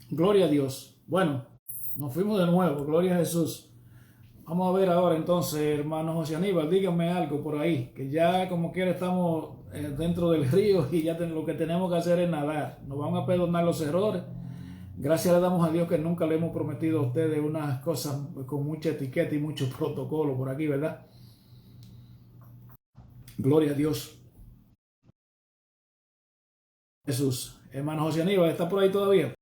Gloria a Dios. Bueno, nos fuimos de nuevo. Gloria a Jesús. Vamos a ver ahora entonces, hermano José Aníbal, díganme algo por ahí, que ya como quiera estamos dentro del río y ya lo que tenemos que hacer es nadar. Nos van a perdonar los errores. Gracias le damos a Dios que nunca le hemos prometido a ustedes unas cosas con mucha etiqueta y mucho protocolo por aquí, ¿verdad? Gloria a Dios. Jesús. Hermano José Aníbal, ¿está por ahí todavía?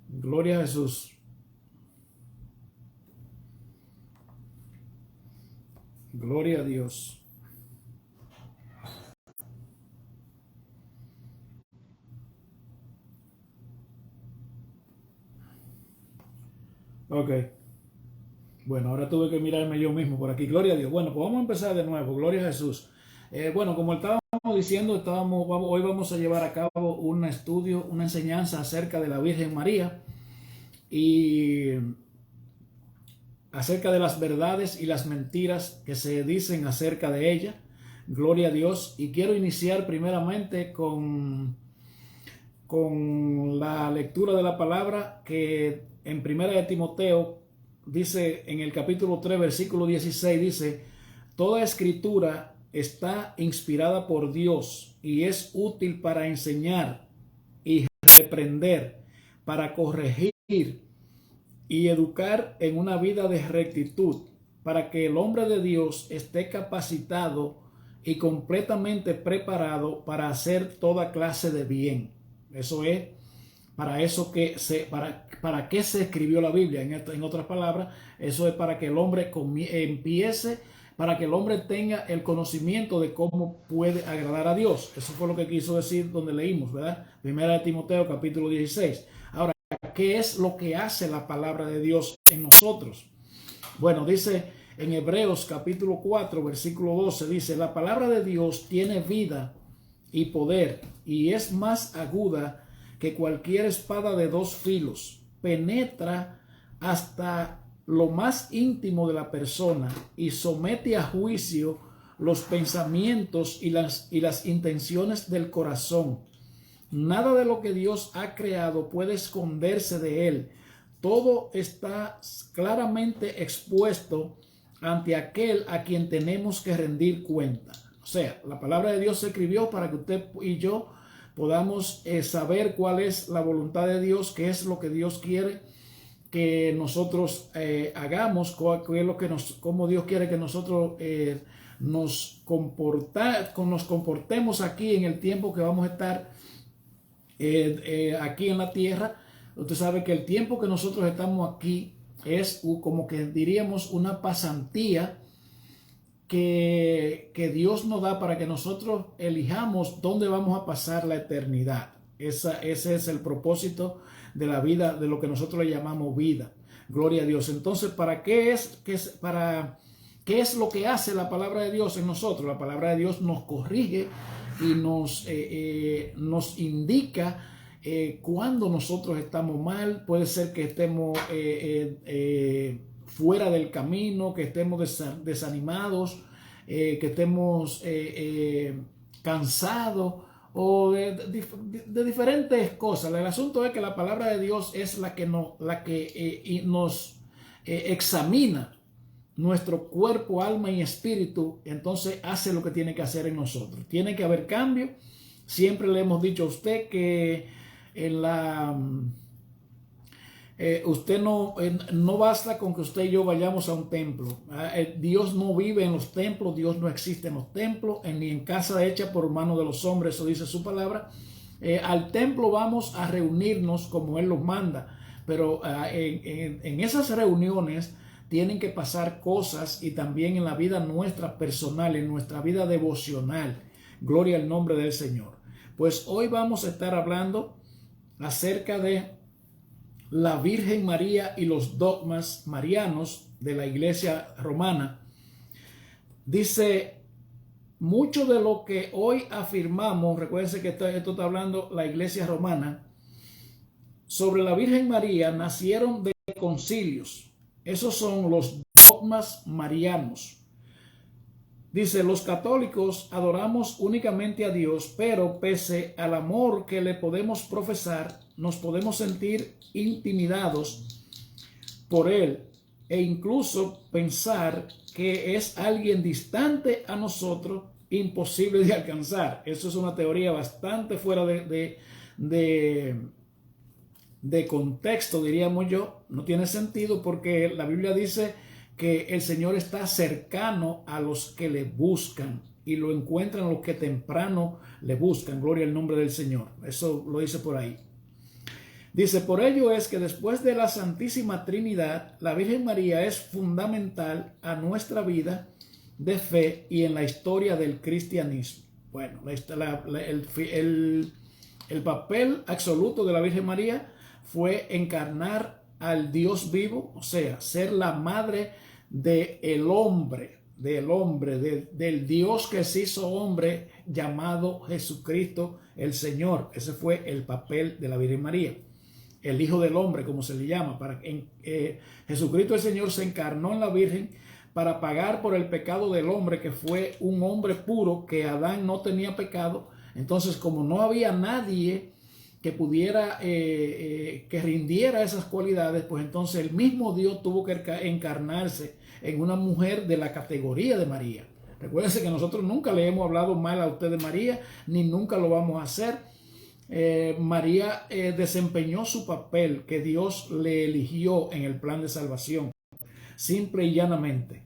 Gloria a Jesús. Gloria a Dios. Ok. Bueno, ahora tuve que mirarme yo mismo por aquí. Gloria a Dios. Bueno, pues vamos a empezar de nuevo. Gloria a Jesús. Bueno, como estábamos diciendo, hoy vamos a llevar a cabo un estudio, una enseñanza acerca de la Virgen María y acerca de las verdades y las mentiras que se dicen acerca de ella. Gloria a Dios. Y quiero iniciar primeramente con la lectura de la palabra que en Primera de Timoteo dice en el capítulo 3 versículo 16 dice: toda escritura está inspirada por Dios y es útil para enseñar y reprender, para corregir y educar en una vida de rectitud, para que el hombre de Dios esté capacitado y completamente preparado para hacer toda clase de bien. Eso es para eso para qué se escribió la Biblia. En otras palabras, eso es para que el hombre empiece, para que el hombre tenga el conocimiento de cómo puede agradar a Dios. Eso fue lo que quiso decir donde leímos, ¿verdad? Primera de Timoteo capítulo 16. Ahora, ¿qué es lo que hace la palabra de Dios en nosotros? Bueno, dice en Hebreos capítulo 4 versículo 12, dice: la palabra de Dios tiene vida y poder y es más aguda que cualquier espada de dos filos, penetra hasta lo más íntimo de la persona y somete a juicio los pensamientos y las intenciones del corazón. Nada de lo que Dios ha creado puede esconderse de él. Todo está claramente expuesto ante aquel a quien tenemos que rendir cuenta. O sea, la palabra de Dios se escribió para que usted y yo podamos saber cuál es la voluntad de Dios, qué es lo que Dios quiere que nosotros hagamos, qué es lo que cómo Dios quiere que nosotros nos comportemos aquí en el tiempo que vamos a estar aquí en la tierra. Usted sabe que el tiempo que nosotros estamos aquí es como que diríamos una pasantía que Dios nos da para que nosotros elijamos dónde vamos a pasar la eternidad. Ese es el propósito de la vida, de lo que nosotros le llamamos vida. Gloria a Dios. Entonces, ¿qué es lo que hace la palabra de Dios en nosotros? La palabra de Dios nos corrige y nos indica cuando nosotros estamos mal. Puede ser que estemos fuera del camino, que estemos desanimados, que estemos cansados o de diferentes cosas. El asunto es que la palabra de Dios es la que nos examina nuestro cuerpo, alma y espíritu. Entonces hace lo que tiene que hacer en nosotros. Tiene que haber cambio. Siempre le hemos dicho a usted que en la usted no basta con que usted y yo vayamos a un templo. Dios no vive en los templos, Dios no existe en los templos, ni en casa hecha por mano de los hombres, eso dice su palabra. Al templo vamos a reunirnos como Él los manda, pero en esas reuniones tienen que pasar cosas, y también en la vida nuestra personal, en nuestra vida devocional. Gloria al nombre del Señor. Pues hoy vamos a estar hablando acerca de la Virgen María y los dogmas marianos de la Iglesia romana. Dice: mucho de lo que hoy afirmamos, recuérdense que esto está hablando la Iglesia romana, sobre la Virgen María, nacieron de concilios. Esos son los dogmas marianos. Dice, los católicos adoramos únicamente a Dios, pero pese al amor que le podemos profesar, nos podemos sentir intimidados por Él e incluso pensar que es alguien distante a nosotros, imposible de alcanzar. Eso es una teoría bastante fuera de contexto, diríamos yo. No tiene sentido porque la Biblia dice que el Señor está cercano a los que le buscan y lo encuentran los que temprano le buscan. Gloria al nombre del Señor. Eso lo dice por ahí. Dice, por ello es que después de la Santísima Trinidad, la Virgen María es fundamental a nuestra vida de fe y en la historia del cristianismo. Bueno, el papel absoluto de la Virgen María fue encarnar al Dios vivo, o sea, ser la madre del hombre, del Dios que se hizo hombre, llamado Jesucristo el Señor. Ese fue el papel de la Virgen María, el Hijo del Hombre, como se le llama. Jesucristo el Señor se encarnó en la Virgen para pagar por el pecado del hombre, que fue un hombre puro, que Adán no tenía pecado. Entonces, como no había nadie que pudiera, que rindiera esas cualidades, pues entonces el mismo Dios tuvo que encarnarse en una mujer de la categoría de María. Recuérdense que nosotros nunca le hemos hablado mal a usted de María, ni nunca lo vamos a hacer. María desempeñó su papel que Dios le eligió en el plan de salvación, simple y llanamente.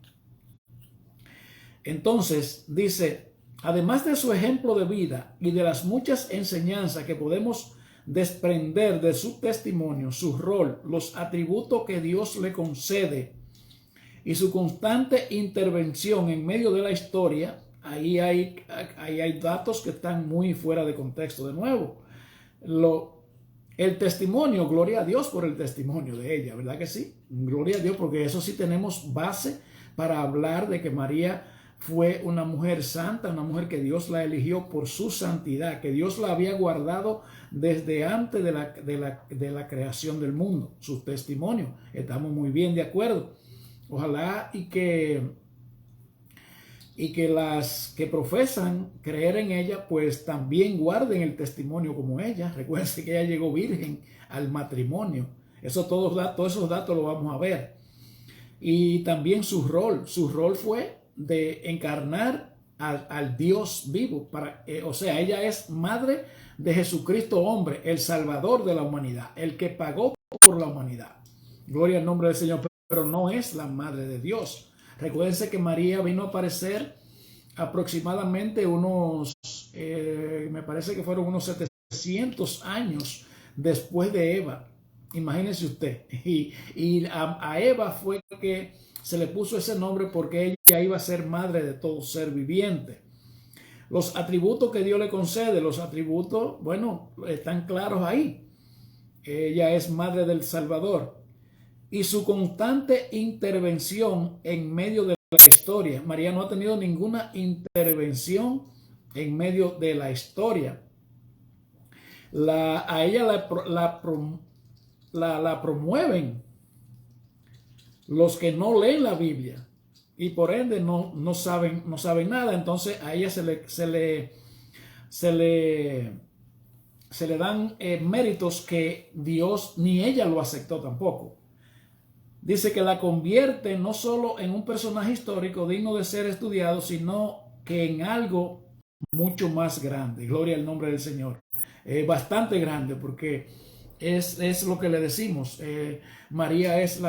Entonces dice, además de su ejemplo de vida y de las muchas enseñanzas que podemos desprender de su testimonio, su rol, los atributos que Dios le concede y su constante intervención en medio de la historia, ahí hay datos que están muy fuera de contexto de nuevo. El testimonio, gloria a Dios por el testimonio de ella, ¿verdad que sí? Gloria a Dios, porque eso sí tenemos base para hablar de que María fue una mujer santa, una mujer que Dios la eligió por su santidad, que Dios la había guardado desde antes de la creación del mundo. Su testimonio, estamos muy bien de acuerdo. Ojalá y que las que profesan creer en ella, pues también guarden el testimonio como ella. Recuerden que ella llegó virgen al matrimonio. Todos esos datos lo vamos a ver. Y también su rol fue de encarnar al Dios vivo. O sea, ella es madre de Jesucristo hombre, el Salvador de la humanidad, el que pagó por la humanidad. Gloria al nombre del Señor, pero no es la madre de Dios. Recuérdense que María vino a aparecer aproximadamente me parece que fueron unos 700 años después de Eva. Imagínense usted. Y a Eva fue que se le puso ese nombre porque ella iba a ser madre de todo ser viviente. Los atributos que Dios le concede, los atributos, bueno, están claros ahí. Ella es madre del Salvador. Y su constante intervención en medio de la historia. María no ha tenido ninguna intervención en medio de la historia. A ella la promueven los que no leen la Biblia y por ende no saben nada. Entonces a ella se le dan méritos que Dios ni ella lo aceptó tampoco. Dice que la convierte no solo en un personaje histórico digno de ser estudiado, sino que en algo mucho más grande. Gloria al nombre del Señor. Bastante grande, porque es lo que le decimos. María es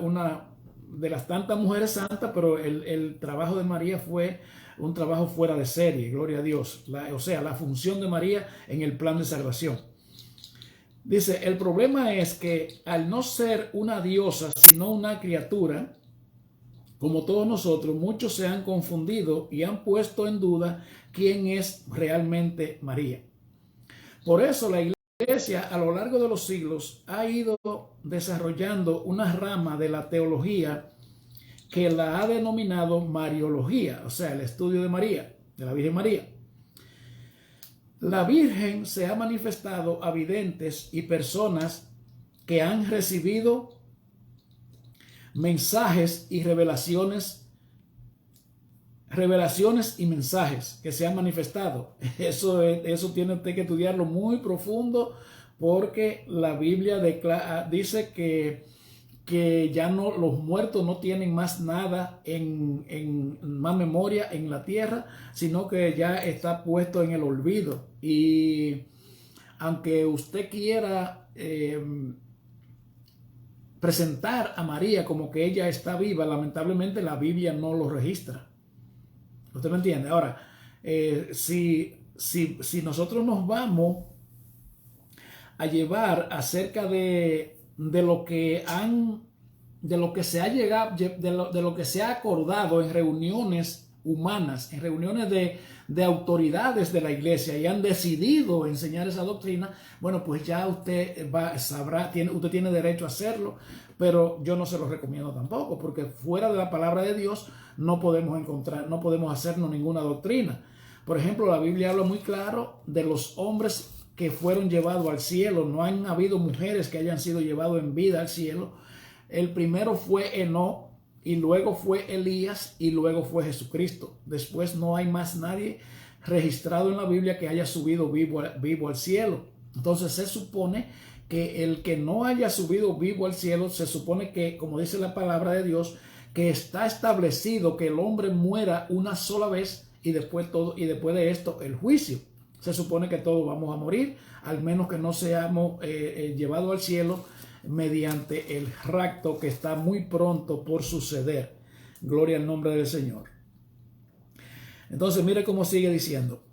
una de las tantas mujeres santas, pero el trabajo de María fue un trabajo fuera de serie. Gloria a Dios. O sea, la función de María en el plan de salvación. Dice, el problema es que al no ser una diosa, sino una criatura, como todos nosotros, muchos se han confundido y han puesto en duda quién es realmente María. Por eso la Iglesia a lo largo de los siglos ha ido desarrollando una rama de la teología que la ha denominado Mariología, o sea, el estudio de María, de la Virgen María. La Virgen se ha manifestado a videntes y personas que han recibido mensajes y revelaciones revelaciones y mensajes que se han manifestado. Eso tiene usted que estudiarlo muy profundo, porque la Biblia dice que ya no, los muertos no tienen más nada en más memoria en la tierra, sino que ya está puesto en el olvido. Y aunque usted quiera presentar a María como que ella está viva, lamentablemente la Biblia no lo registra. ¿Usted me entiende? Ahora, si nosotros nos vamos a llevar acerca de lo que se ha llegado, de lo que se ha acordado en reuniones humanas, en reuniones de autoridades de la iglesia, y han decidido enseñar esa doctrina, bueno, pues ya usted usted tiene derecho a hacerlo, pero yo no se lo recomiendo tampoco, porque fuera de la palabra de Dios no podemos hacernos ninguna doctrina. Por ejemplo, la Biblia habla muy claro de los hombres que fueron llevados al cielo. No han habido mujeres que hayan sido llevados en vida al cielo. El primero fue Enoc, y luego fue Elías, y luego fue Jesucristo. Después no hay más nadie registrado en la Biblia que haya subido vivo al cielo. Entonces se supone que el que no haya subido vivo al cielo, se supone que, como dice la palabra de Dios, que está establecido que el hombre muera una sola vez, y después de esto el juicio. Se supone que todos vamos a morir, al menos que no seamos llevados al cielo mediante el rapto, que está muy pronto por suceder. Gloria al nombre del Señor. Entonces mire cómo sigue diciendo.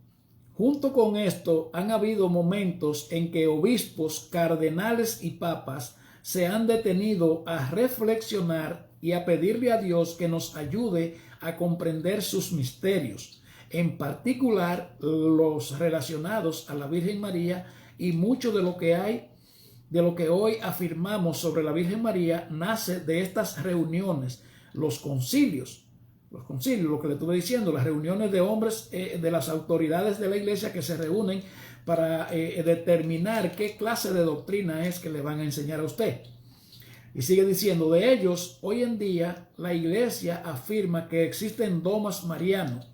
Junto con esto han habido momentos en que obispos, cardenales y papas se han detenido a reflexionar y a pedirle a Dios que nos ayude a comprender sus misterios, en particular los relacionados a la Virgen María, y mucho de lo que hoy afirmamos sobre la Virgen María nace de estas reuniones, los concilios, lo que le estuve diciendo, las reuniones de hombres de las autoridades de la iglesia que se reúnen para determinar qué clase de doctrina es que le van a enseñar a usted. Y sigue diciendo, de ellos, hoy en día la iglesia afirma que existen dogmas marianos,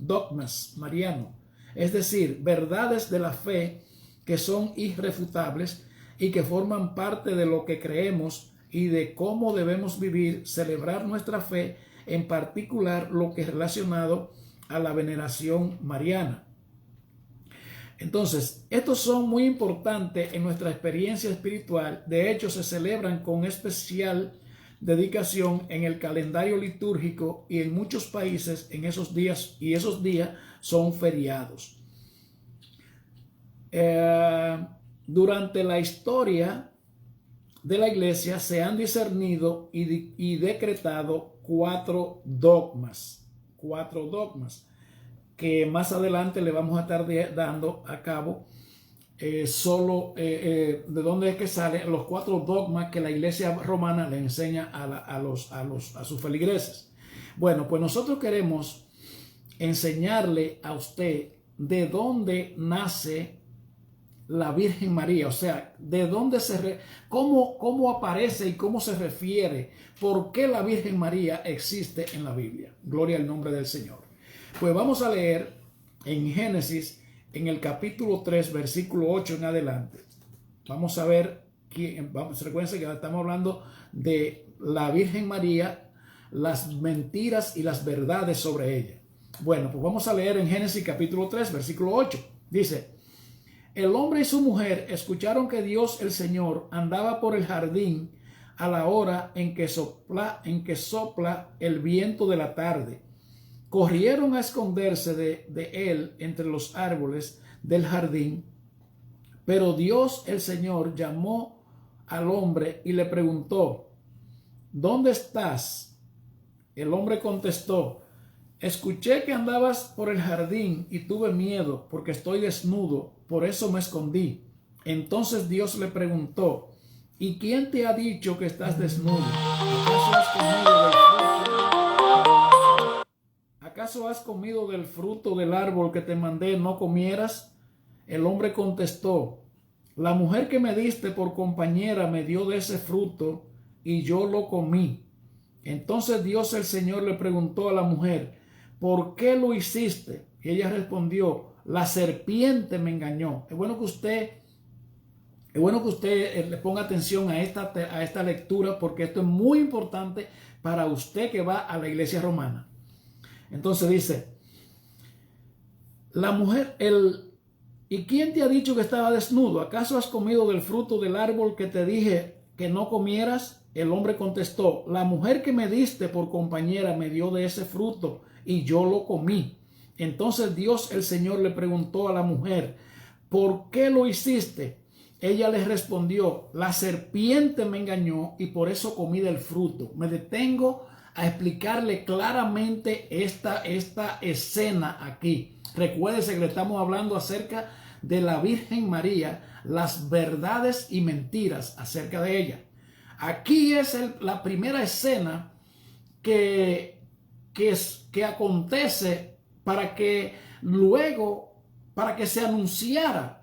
es decir, verdades de la fe que son irrefutables y que forman parte de lo que creemos y de cómo debemos vivir, celebrar nuestra fe, en particular lo que es relacionado a la veneración mariana. Entonces, estos son muy importantes en nuestra experiencia espiritual. De hecho, se celebran con especial dedicación en el calendario litúrgico y en muchos países en esos días, y esos días son feriados. Durante la historia de la iglesia se han discernido y decretado cuatro dogmas, que más adelante le vamos a estar dando a cabo de dónde es que salen los cuatro dogmas que la iglesia romana le enseña a sus feligreses. Bueno, pues nosotros queremos enseñarle a usted de dónde nace la Virgen María, o sea, de dónde cómo aparece y cómo se refiere, por qué la Virgen María existe en la Biblia. Gloria al nombre del Señor. Pues vamos a leer en Génesis, en el capítulo 3, versículo 8 en adelante. Vamos a ver, recuerden que estamos hablando de la Virgen María, las mentiras y las verdades sobre ella. Bueno, pues vamos a leer en Génesis capítulo 3, versículo 8. Dice, el hombre y su mujer escucharon que Dios el Señor andaba por el jardín a la hora en que sopla el viento de la tarde. Corrieron a esconderse de él entre los árboles del jardín. Pero Dios el Señor llamó al hombre y le preguntó, ¿dónde estás? El hombre contestó, escuché que andabas por el jardín y tuve miedo porque estoy desnudo, por eso me escondí. Entonces Dios le preguntó, ¿y quién te ha dicho que estás desnudo? ¿Acaso has comido del fruto del árbol que te mandé no comieras? El hombre contestó, la mujer que me diste por compañera me dio de ese fruto y yo lo comí. Entonces Dios el Señor le preguntó a la mujer, ¿por qué lo hiciste? Y ella respondió, la serpiente me engañó. Es bueno que usted le ponga atención a esta lectura, porque esto es muy importante para usted que va a la iglesia romana. Entonces dice, la mujer, ¿y quién te ha dicho que estaba desnudo? ¿Acaso has comido del fruto del árbol que te dije que no comieras? El hombre contestó, la mujer que me diste por compañera me dio de ese fruto y yo lo comí. Entonces Dios el Señor le preguntó a la mujer, ¿por qué lo hiciste? Ella le respondió, la serpiente me engañó y por eso comí del fruto. Me detengo a explicarle claramente esta escena aquí. Recuérdese que le estamos hablando acerca de la Virgen María, las verdades y mentiras acerca de ella. Aquí es la primera escena que acontece para que se anunciara.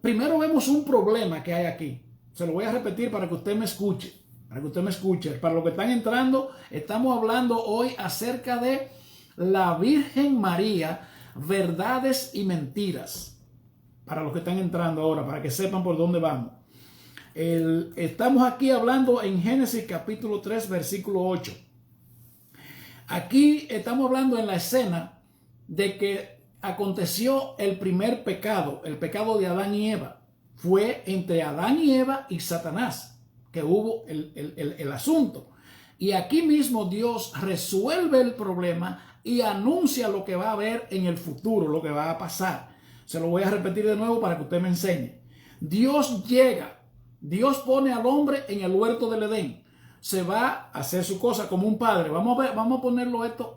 Primero vemos un problema que hay aquí. Se lo voy a repetir para que usted me escuche. Para los que están entrando, estamos hablando hoy acerca de la Virgen María, verdades y mentiras. Para los que están entrando ahora, para que sepan por dónde vamos. Estamos aquí hablando en Génesis capítulo 3, versículo 8. Aquí estamos hablando en la escena de que aconteció el primer pecado, el pecado de Adán y Eva. Fue entre Adán y Eva y Satanás que hubo el asunto. Y aquí mismo Dios resuelve el problema y anuncia lo que va a haber en el futuro, lo que va a pasar. Se lo voy a repetir de nuevo para que usted me enseñe. Dios llega, Dios pone al hombre en el huerto del Edén. Se va a hacer su cosa como un padre. Vamos a ponerlo esto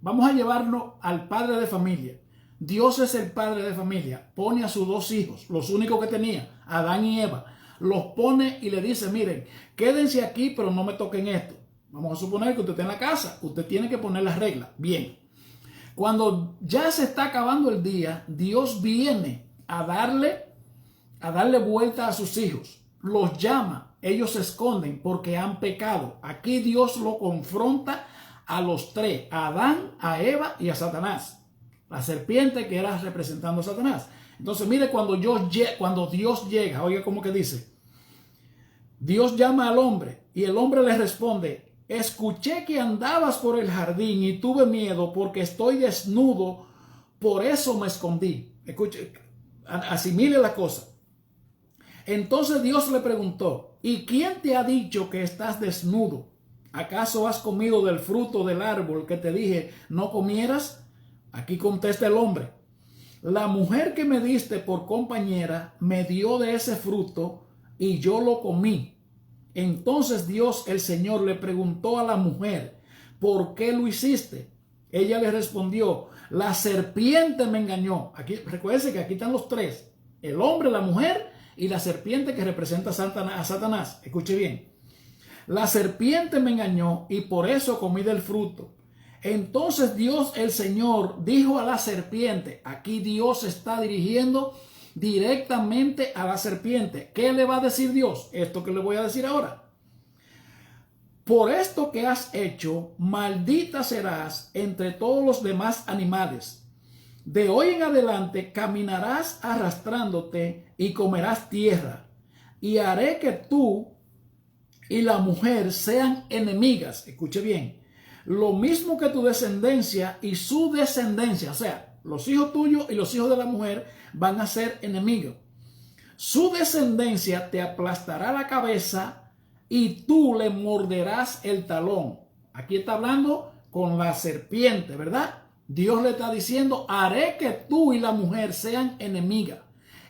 vamos a llevarlo al padre de familia. Dios es el padre de familia. Pone a sus dos hijos, los únicos que tenía, Adán y Eva. Los pone y le dice, miren, quédense aquí, pero no me toquen esto. Vamos a suponer que usted está en la casa. Usted tiene que poner las reglas. Bien. Cuando ya se está acabando el día, Dios viene a darle vuelta a sus hijos. Los llama. Ellos se esconden porque han pecado. Aquí Dios lo confronta a los tres, a Adán, a Eva y a Satanás. La serpiente que era representando a Satanás. Entonces mire cuando Dios llega, oiga cómo que dice. Dios llama al hombre y el hombre le responde, escuché que andabas por el jardín y tuve miedo porque estoy desnudo, por eso me escondí. Escuche, asimile la cosa. Entonces Dios le preguntó, ¿y quién te ha dicho que estás desnudo? ¿Acaso has comido del fruto del árbol que te dije no comieras? Aquí contesta el hombre, la mujer que me diste por compañera me dio de ese fruto y yo lo comí. Entonces Dios el Señor le preguntó a la mujer, ¿por qué lo hiciste? Ella le respondió, la serpiente me engañó. Aquí, recuérdense que aquí están los tres, el hombre, la mujer y la serpiente que representa a Satanás. Escuche bien. La serpiente me engañó y por eso comí del fruto. Entonces Dios el Señor dijo a la serpiente, aquí Dios está dirigiendo directamente a la serpiente. ¿Qué le va a decir Dios? Esto que le voy a decir ahora. Por esto que has hecho, maldita serás entre todos los demás animales. De hoy en adelante caminarás arrastrándote y comerás tierra. Y haré que tú y la mujer sean enemigas. Escuche bien. Lo mismo que tu descendencia y su descendencia. O sea, los hijos tuyos y los hijos de la mujer van a ser enemigos. Su descendencia te aplastará la cabeza y tú le morderás el talón. Aquí está hablando con la serpiente, ¿verdad? Dios le está diciendo, haré que tú y la mujer sean enemigas.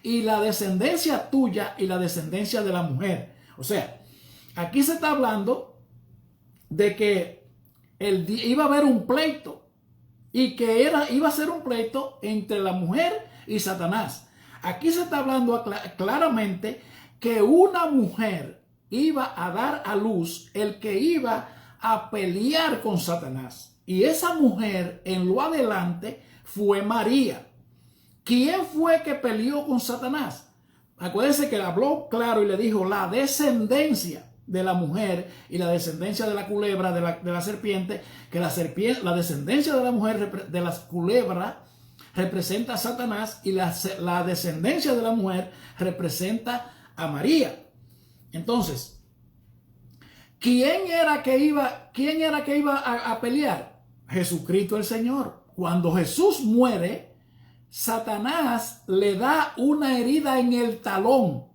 Y la descendencia tuya y la descendencia de la mujer. O sea, aquí se está hablando de que iba a haber un pleito y que iba a ser un pleito entre la mujer y Satanás. Aquí se está hablando claramente que una mujer iba a dar a luz el que iba a pelear con Satanás. Y esa mujer en lo adelante fue María. ¿Quién fue que peleó con Satanás? Acuérdense que le habló claro y le dijo la descendencia. de la mujer y la descendencia de la culebra, de la serpiente, que la descendencia de la mujer, de la culebra, representa a Satanás, y la descendencia de la mujer representa a María. Entonces, ¿quién era que iba a pelear? Jesucristo el Señor. Cuando Jesús muere, Satanás le da una herida en el talón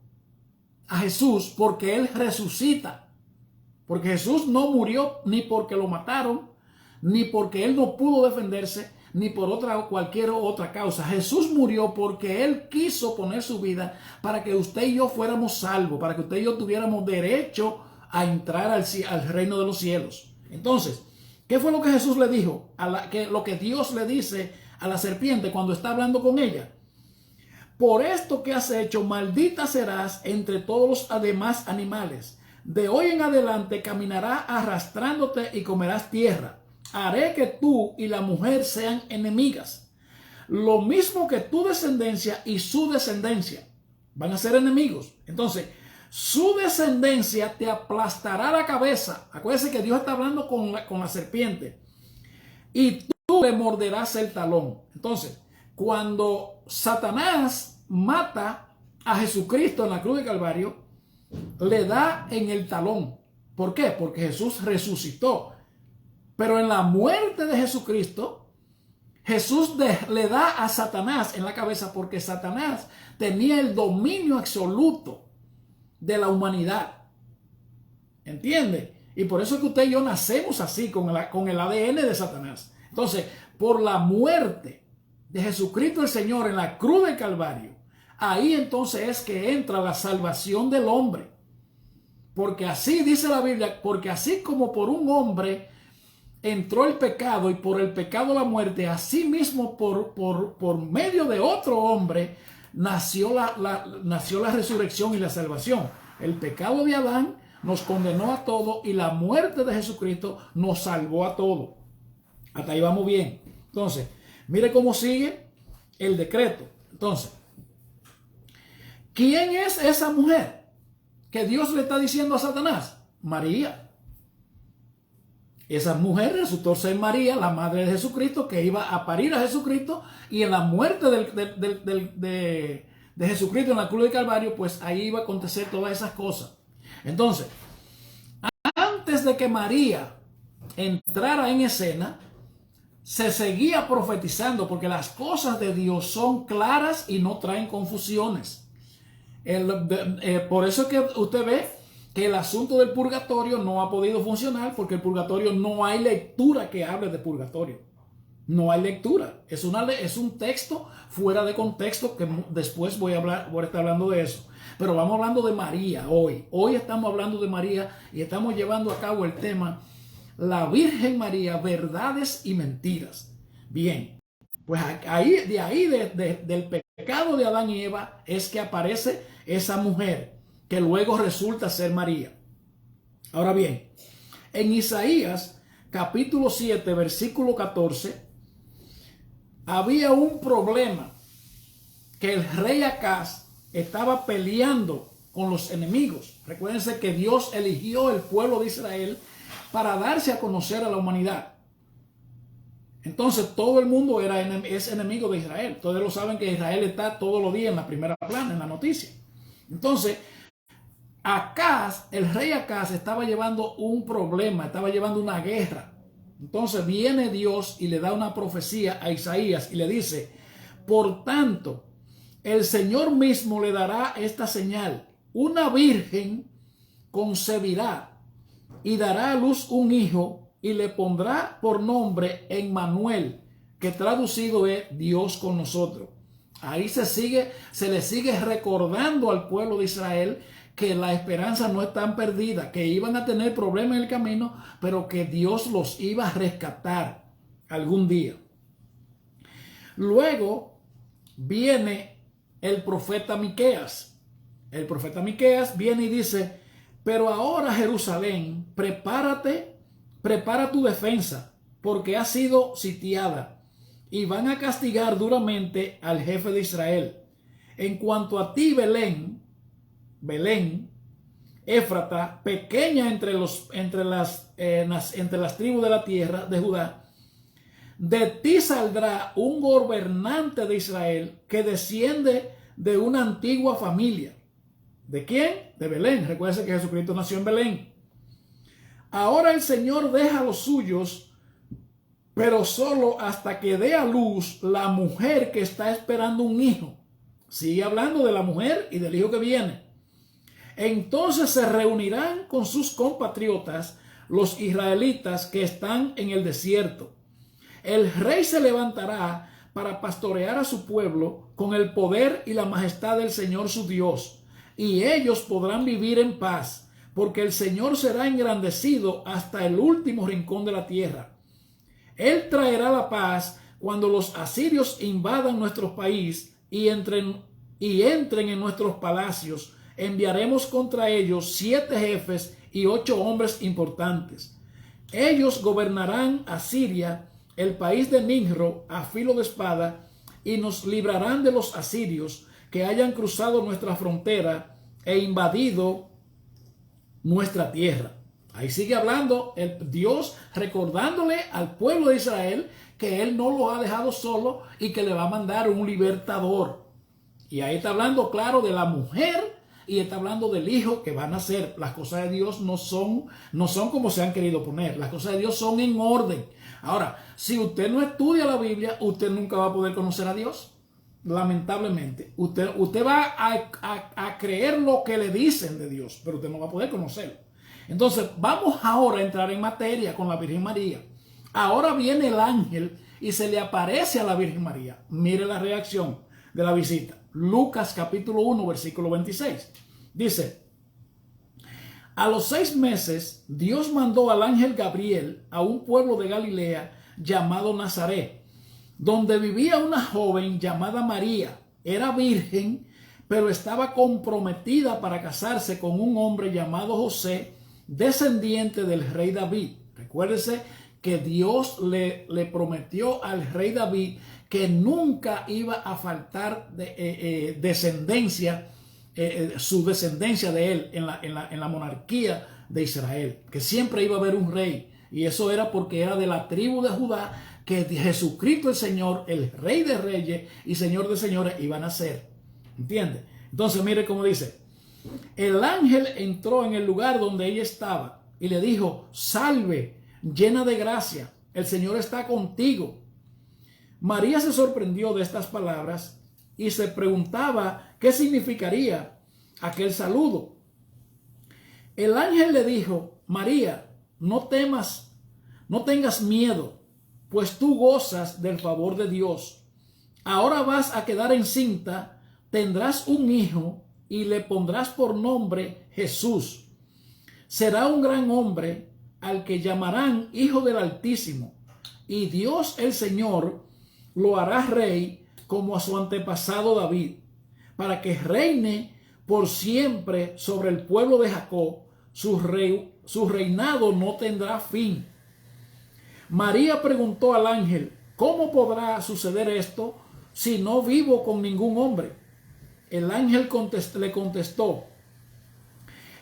a Jesús, porque él resucita. Porque Jesús no murió ni porque lo mataron, ni porque él no pudo defenderse, ni por cualquier otra causa. Jesús murió porque él quiso poner su vida para que usted y yo fuéramos salvos, para que usted y yo tuviéramos derecho a entrar al reino de los cielos. Entonces, ¿qué fue lo que Jesús le dijo? Lo que Dios le dice a la serpiente cuando está hablando con ella. Por esto que has hecho, maldita serás entre todos los demás animales. De hoy en adelante caminarás arrastrándote y comerás tierra. Haré que tú y la mujer sean enemigas. Lo mismo que tu descendencia y su descendencia van a ser enemigos. Entonces, su descendencia te aplastará la cabeza. Acuérdense que Dios está hablando con la serpiente. Y tú le morderás el talón. Entonces, cuando Satanás mata a Jesucristo en la cruz de Calvario, le da en el talón. ¿Por qué? Porque Jesús resucitó. Pero en la muerte de Jesucristo, Jesús le da a Satanás en la cabeza, porque Satanás tenía el dominio absoluto de la humanidad. ¿Entiende? Y por eso es que usted y yo nacemos así, con el ADN de Satanás. Entonces, por la muerte de Jesucristo el Señor en la cruz del Calvario, ahí entonces es que entra la salvación del hombre. Porque así dice la Biblia, porque así como por un hombre entró el pecado y por el pecado la muerte, así mismo por medio de otro hombre nació la resurrección y la salvación. El pecado de Adán nos condenó a todos y la muerte de Jesucristo nos salvó a todos. Hasta ahí vamos bien. Entonces, mire cómo sigue el decreto. Entonces, ¿quién es esa mujer que Dios le está diciendo a Satanás? María. Esa mujer resultó ser María, la madre de Jesucristo, que iba a parir a Jesucristo, y en la muerte de Jesucristo en la cruz del Calvario, pues ahí iba a acontecer todas esas cosas. Entonces, antes de que María entrara en escena, se seguía profetizando, porque las cosas de Dios son claras y no traen confusiones. Por eso es que usted ve que el asunto del purgatorio no ha podido funcionar, porque el purgatorio no hay lectura que hable de purgatorio. No hay lectura. Es un texto fuera de contexto, que después voy a estar hablando de eso. Pero vamos hablando de María hoy. Hoy estamos hablando de María y estamos llevando a cabo el tema La Virgen María, verdades y mentiras. Bien, pues del pecado de Adán y Eva es que aparece esa mujer, que luego resulta ser María. Ahora bien, en Isaías capítulo 7, versículo 14, había un problema, que el rey Acaz estaba peleando con los enemigos. Recuérdense que Dios eligió el pueblo de Israel para darse a conocer a la humanidad. Entonces todo el mundo es enemigo de Israel. Todos lo saben, que Israel está todos los días en la primera plana, en la noticia. Entonces, Acaz, el rey Acaz, estaba llevando un problema, estaba llevando una guerra. Entonces viene Dios y le da una profecía a Isaías y le dice: por tanto, el Señor mismo le dará esta señal: una virgen concebirá y dará a luz un hijo, y le pondrá por nombre Emmanuel, que traducido es Dios con nosotros. Ahí se le sigue recordando al pueblo de Israel que la esperanza no está perdida, que iban a tener problemas en el camino, pero que Dios los iba a rescatar algún día. Luego viene el profeta Miqueas. El profeta Miqueas viene y dice: pero ahora, Jerusalén, prepara tu defensa, porque ha sido sitiada, y van a castigar duramente al jefe de Israel. En cuanto a ti, Belén, Éfrata, pequeña entre las tribus de la tierra de Judá, de ti saldrá un gobernante de Israel que desciende de una antigua familia. ¿De quién? De Belén. Recuerden que Jesucristo nació en Belén. Ahora el Señor deja a los suyos, pero solo hasta que dé a luz la mujer que está esperando un hijo. Sigue hablando de la mujer y del hijo que viene. Entonces se reunirán con sus compatriotas, los israelitas que están en el desierto. El rey se levantará para pastorear a su pueblo con el poder y la majestad del Señor su Dios, y ellos podrán vivir en paz, porque el Señor será engrandecido hasta el último rincón de la tierra. Él traerá la paz cuando los asirios invadan nuestro país y entren en nuestros palacios. Enviaremos contra ellos 7 jefes y 8 hombres importantes. Ellos gobernarán a Siria, el país de Nimro, a filo de espada, y nos librarán de los asirios que hayan cruzado nuestra frontera e invadido nuestra tierra. Ahí sigue hablando el Dios, recordándole al pueblo de Israel que Él no lo ha dejado solo y que le va a mandar un libertador. Y ahí está hablando, claro, de la mujer y está hablando del hijo que va a nacer. Las cosas de Dios no son como se han querido poner. Las cosas de Dios son en orden. Ahora, si usted no estudia la Biblia, usted nunca va a poder conocer a Dios. Lamentablemente. Usted va a creer lo que le dicen de Dios, pero usted no va a poder conocerlo. Entonces, vamos ahora a entrar en materia con la Virgen María. Ahora viene el ángel y se le aparece a la Virgen María. Mire la reacción de la visita. Lucas capítulo 1, versículo 26. Dice: a los 6 meses, Dios mandó al ángel Gabriel a un pueblo de Galilea llamado Nazaret, donde vivía una joven llamada María. Era virgen, pero estaba comprometida para casarse con un hombre llamado José, descendiente del rey David. Recuérdese que Dios le prometió al rey David que nunca iba a faltar descendencia, su descendencia de él en la monarquía de Israel, que siempre iba a haber un rey, y eso era porque era de la tribu de Judá que Jesucristo el Señor, el Rey de Reyes y Señor de Señores, iba a nacer. ¿Entiende? Entonces mire cómo dice: el ángel entró en el lugar donde ella estaba y le dijo: salve, llena de gracia, el Señor está contigo. María se sorprendió de estas palabras y se preguntaba qué significaría aquel saludo. El ángel le dijo: María, no temas, no tengas miedo, pues tú gozas del favor de Dios. Ahora vas a quedar encinta, tendrás un hijo y le pondrás por nombre Jesús. Será un gran hombre al que llamarán Hijo del Altísimo, y Dios el Señor lo hará rey como a su antepasado David, para que reine por siempre sobre el pueblo de Jacob. Su reinado no tendrá fin. María preguntó al ángel: ¿cómo podrá suceder esto si no vivo con ningún hombre? El ángel le contestó: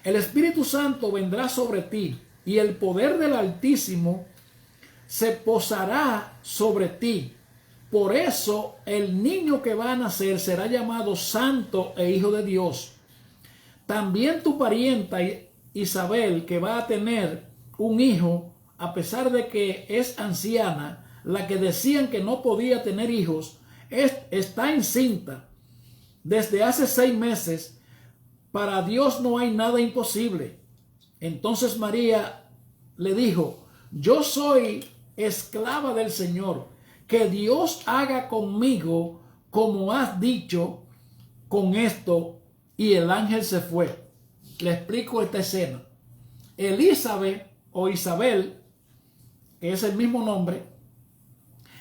el Espíritu Santo vendrá sobre ti y el poder del Altísimo se posará sobre ti. Por eso el niño que va a nacer será llamado Santo e Hijo de Dios. También tu parienta Isabel, que va a tener un hijo, a pesar de que es anciana, la que decían que no podía tener hijos, está encinta desde hace 6 meses. Para Dios no hay nada imposible. Entonces María le dijo: yo soy esclava del Señor, que Dios haga conmigo como has dicho. Con esto, y el ángel se fue. Le explico esta escena. Elizabeth o Isabel, que es el mismo nombre,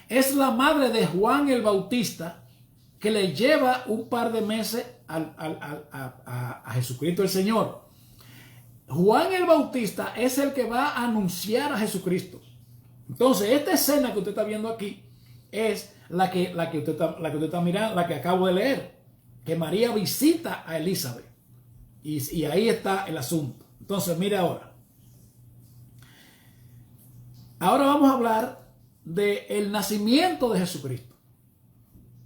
es la madre de Juan el Bautista, que le lleva un par de meses a Jesucristo el Señor. Juan el Bautista es el que va a anunciar a Jesucristo. Entonces, esta escena que usted está viendo aquí es la que usted está mirando, la que acabo de leer, que María visita a Elizabeth. Y ahí está el asunto. Entonces, mire ahora. Ahora vamos a hablar del nacimiento de Jesucristo.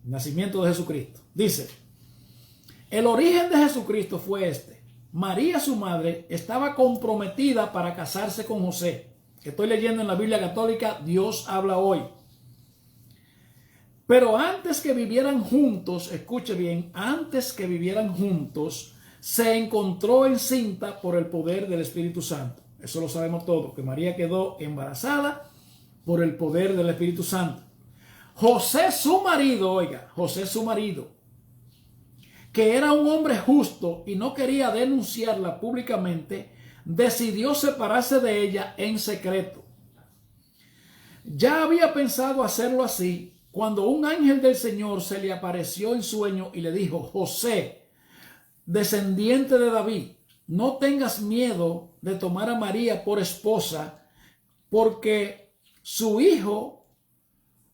Nacimiento de Jesucristo. Dice, el origen de Jesucristo fue este. María, su madre, estaba comprometida para casarse con José. Estoy leyendo en la Biblia Católica, Dios habla hoy. Pero antes que vivieran juntos, escuche bien, antes que vivieran juntos, se encontró encinta por el poder del Espíritu Santo. Eso lo sabemos todos, que María quedó embarazada por el poder del Espíritu Santo. José, su marido, oiga, José, su marido, que era un hombre justo y no quería denunciarla públicamente, decidió separarse de ella en secreto. Ya había pensado hacerlo así cuando un ángel del Señor se le apareció en sueño y le dijo, José, descendiente de David, no tengas miedo de tomar a María por esposa, porque su hijo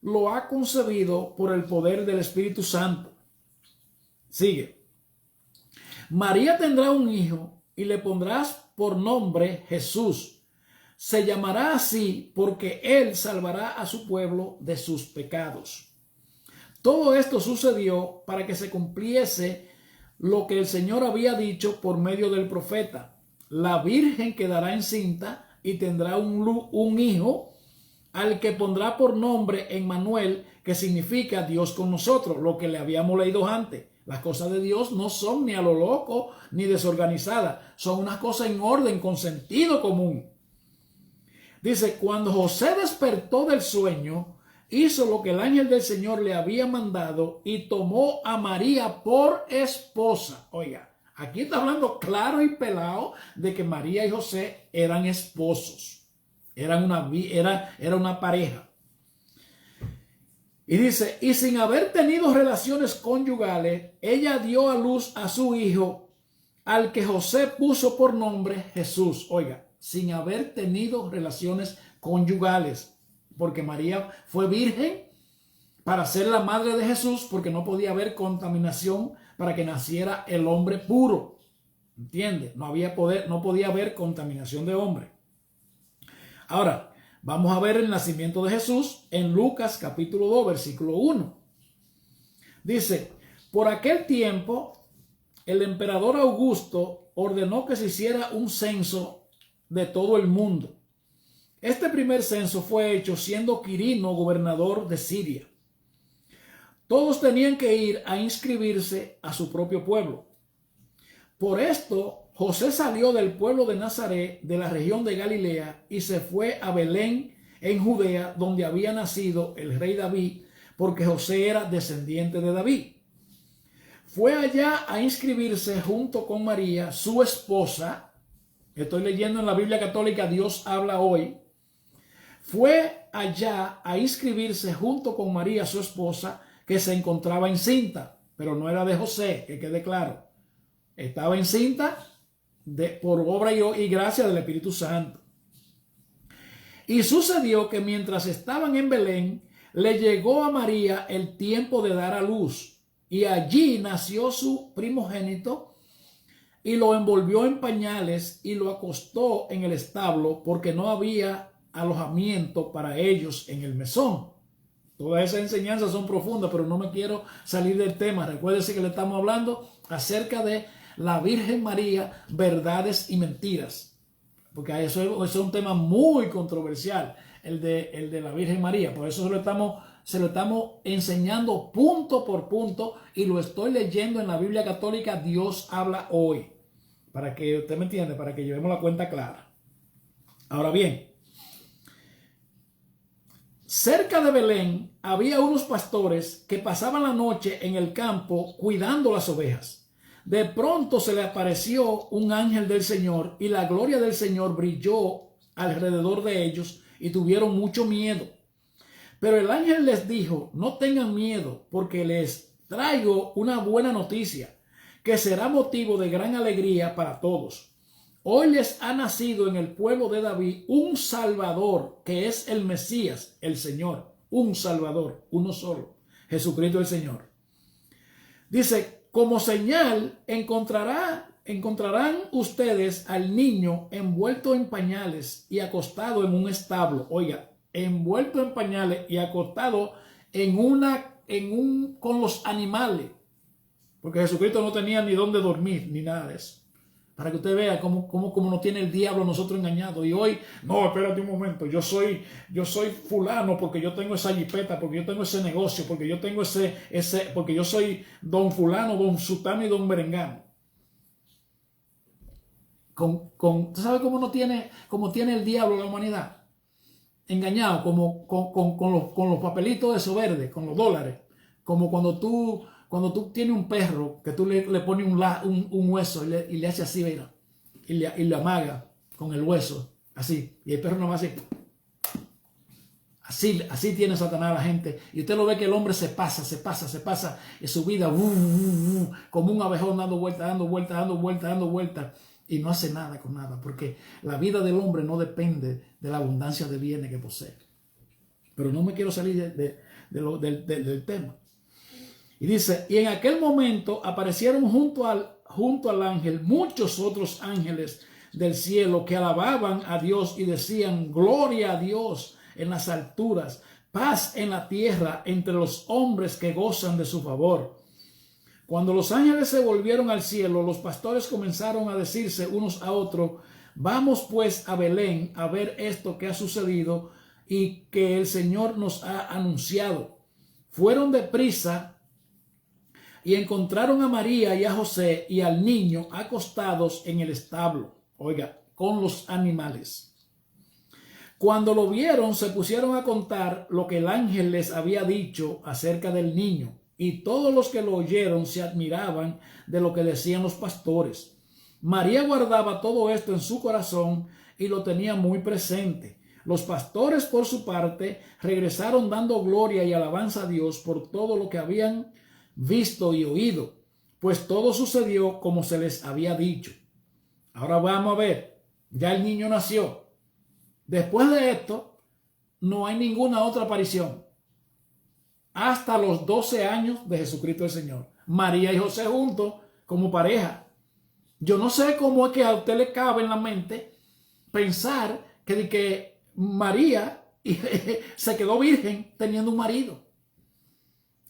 lo ha concebido por el poder del Espíritu Santo. Sigue. María tendrá un hijo y le pondrás por nombre Jesús. Se llamará así porque él salvará a su pueblo de sus pecados. Todo esto sucedió para que se cumpliese lo que el Señor había dicho por medio del profeta. La virgen quedará encinta y tendrá un hijo al que pondrá por nombre Emmanuel, que significa Dios con nosotros, lo que le habíamos leído antes. Las cosas de Dios no son ni a lo loco ni desorganizadas, son unas cosas en orden, con sentido común. Dice, cuando José despertó del sueño, hizo lo que el ángel del Señor le había mandado y tomó a María por esposa. Oiga, aquí está hablando claro y pelado de que María y José eran esposos. Era una pareja. Y dice, y sin haber tenido relaciones conyugales, ella dio a luz a su hijo, al que José puso por nombre Jesús. Oiga, sin haber tenido relaciones conyugales, porque María fue virgen para ser la madre de Jesús, porque no podía haber contaminación para que naciera el hombre puro. ¿Entiende? No podía haber contaminación de hombre. Ahora, vamos a ver el nacimiento de Jesús en Lucas capítulo 2, versículo 1. Dice, por aquel tiempo, el emperador Augusto ordenó que se hiciera un censo de todo el mundo. Este primer censo fue hecho siendo Quirino gobernador de Siria. Todos tenían que ir a inscribirse a su propio pueblo. Por esto, José salió del pueblo de Nazaret, de la región de Galilea, y se fue a Belén, en Judea, donde había nacido el rey David, porque José era descendiente de David. Fue allá a inscribirse junto con María, su esposa. Estoy leyendo en la Biblia Católica, Dios habla hoy. Fue allá a inscribirse junto con María, su esposa, que se encontraba encinta, pero no era de José, que quede claro. Estaba encinta por obra y gracia del Espíritu Santo. Y sucedió que mientras estaban en Belén, le llegó a María el tiempo de dar a luz, y allí nació su primogénito, y lo envolvió en pañales y lo acostó en el establo, porque no había alojamiento para ellos en el mesón. Todas esas enseñanzas son profundas, pero no me quiero salir del tema. Recuérdese que le estamos hablando acerca de la Virgen María, verdades y mentiras, porque eso es un tema muy controversial, el de la Virgen María. Por eso se lo estamos enseñando punto por punto, y lo estoy leyendo en la Biblia Católica, Dios habla hoy, para que usted me entienda, para que llevemos la cuenta clara. Ahora bien, cerca de Belén había unos pastores que pasaban la noche en el campo cuidando las ovejas. De pronto se le apareció un ángel del Señor, y la gloria del Señor brilló alrededor de ellos, y tuvieron mucho miedo. Pero el ángel les dijo, no tengan miedo, porque les traigo una buena noticia, que será motivo de gran alegría para todos. Hoy les ha nacido en el pueblo de David un Salvador, que es el Mesías, el Señor. Un Salvador, uno solo, Jesucristo el Señor. Dice, como señal encontrará encontrarán ustedes al niño envuelto en pañales y acostado en un establo. Oiga, envuelto en pañales y acostado con los animales. Porque Jesucristo no tenía ni dónde dormir, ni nada de eso. Para que usted vea cómo nos tiene el diablo nosotros engañados. Y hoy, no, espérate un momento, yo soy fulano porque yo tengo esa jipeta, porque yo tengo ese negocio, porque yo tengo porque yo soy don fulano, don sutano y don merengano. ¿Tú sabes cómo tiene el diablo la humanidad? Engañado, con los papelitos de eso verde, con los dólares. Como cuando tú tienes un perro que tú le pones un hueso y le haces así, mira, y le amaga con el hueso, así, y el perro no va así. Así tiene Satanás a la gente. Y usted lo ve que el hombre se pasa en su vida como un abejón dando vueltas y no hace nada con nada, porque la vida del hombre no depende de la abundancia de bienes que posee. Pero no me quiero salir del tema. Y dice, y en aquel momento aparecieron junto al ángel muchos otros ángeles del cielo que alababan a Dios y decían, gloria a Dios en las alturas, paz en la tierra entre los hombres que gozan de su favor. Cuando los ángeles se volvieron al cielo, los pastores comenzaron a decirse unos a otros, vamos pues a Belén a ver esto que ha sucedido y que el Señor nos ha anunciado. Fueron deprisa y encontraron a María y a José y al niño acostados en el establo, oiga, con los animales. Cuando lo vieron, se pusieron a contar lo que el ángel les había dicho acerca del niño, y todos los que lo oyeron se admiraban de lo que decían los pastores. María guardaba todo esto en su corazón y lo tenía muy presente. Los pastores, por su parte, regresaron dando gloria y alabanza a Dios por todo lo que habían visto y oído, pues todo sucedió como se les había dicho. Ahora vamos a ver, ya el niño nació. Después de esto, no hay ninguna otra aparición. Hasta los 12 años de Jesucristo el Señor. María y José juntos como pareja. Yo no sé cómo es que a usted le cabe en la mente pensar que María se quedó virgen teniendo un marido.